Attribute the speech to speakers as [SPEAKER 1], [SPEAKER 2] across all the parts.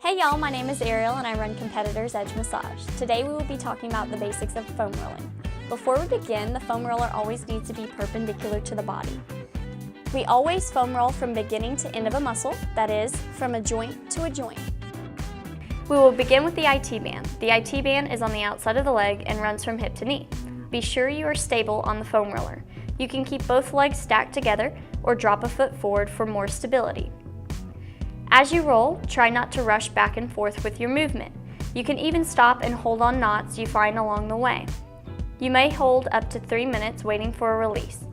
[SPEAKER 1] Hey y'all, my name is Ariel and I run Competitors Edge Massage. Today we will be talking about the basics of foam rolling. Before we begin, the foam roller always needs to be perpendicular to the body. We always foam roll from beginning to end of a muscle, that is, from a joint to a joint. We will begin with the IT band. The IT band is on the outside of the leg and runs from hip to knee. Be sure you are stable on the foam roller. You can keep both legs stacked together or drop a foot forward for more stability. As you roll, try not to rush back and forth with your movement. You can even stop and hold on knots you find along the way. You may hold up to 3 minutes waiting for a release.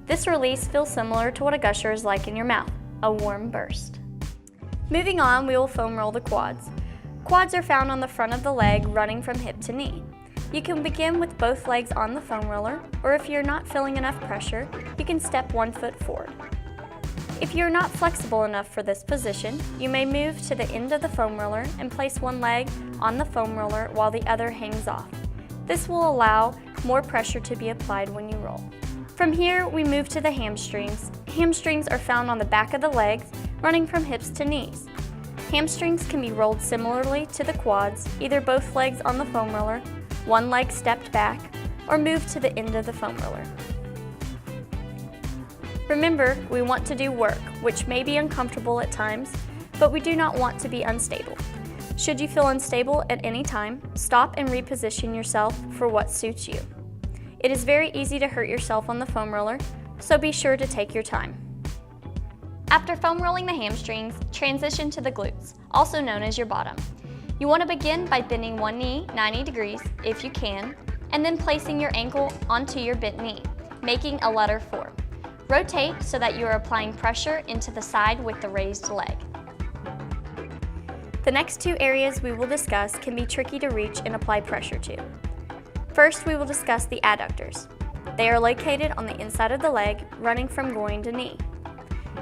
[SPEAKER 1] This release feels similar to what a gusher is like in your mouth, a warm burst. Moving on, we will foam roll the quads. Quads are found on the front of the leg running from hip to knee. You can begin with both legs on the foam roller, or if you're not feeling enough pressure, you can step 1 foot forward. If you're not flexible enough for this position, you may move to the end of the foam roller and place one leg on the foam roller while the other hangs off. This will allow more pressure to be applied when you roll. From here, we move to the hamstrings. Hamstrings are found on the back of the legs, running from hips to knees. Hamstrings can be rolled similarly to the quads, either both legs on the foam roller, one leg stepped back, or moved to the end of the foam roller. Remember, we want to do work, which may be uncomfortable at times, but we do not want to be unstable. Should you feel unstable at any time, stop and reposition yourself for what suits you. It is very easy to hurt yourself on the foam roller, so be sure to take your time. After foam rolling the hamstrings, transition to the glutes, also known as your bottom. You want to begin by bending one knee 90 degrees, if you can, and then placing your ankle onto your bent knee, making a letter 4. Rotate so that you are applying pressure into the side with the raised leg. The next two areas we will discuss can be tricky to reach and apply pressure to. First, we will discuss the adductors. They are located on the inside of the leg, running from groin to knee.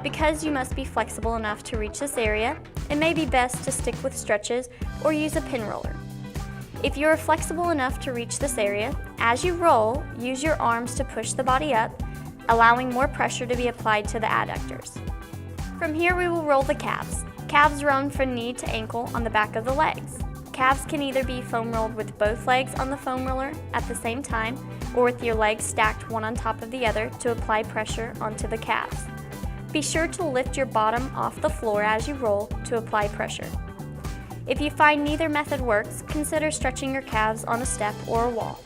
[SPEAKER 1] Because you must be flexible enough to reach this area, it may be best to stick with stretches or use a pin roller. If you are flexible enough to reach this area, as you roll, use your arms to push the body up, allowing more pressure to be applied to the adductors. From here, we will roll the calves. Calves run from knee to ankle on the back of the legs. Calves can either be foam rolled with both legs on the foam roller at the same time, or with your legs stacked one on top of the other to apply pressure onto the calves. Be sure to lift your bottom off the floor as you roll to apply pressure. If you find neither method works, consider stretching your calves on a step or a wall.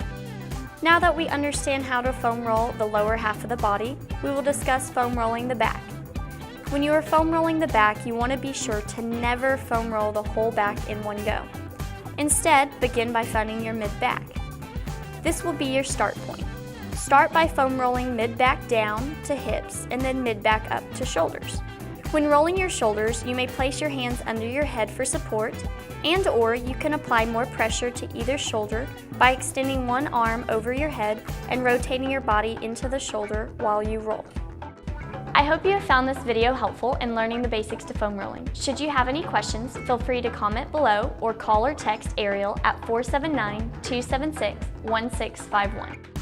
[SPEAKER 1] Now that we understand how to foam roll the lower half of the body, we will discuss foam rolling the back. When you are foam rolling the back, you want to be sure to never foam roll the whole back in one go. Instead, begin by finding your mid-back. This will be your start point. Start by foam rolling mid-back down to hips and then mid-back up to shoulders. When rolling your shoulders, you may place your hands under your head for support, and/or you can apply more pressure to either shoulder by extending one arm over your head and rotating your body into the shoulder while you roll. I hope you have found this video helpful in learning the basics to foam rolling. Should you have any questions, feel free to comment below or call or text Ariel at 479-276-1651.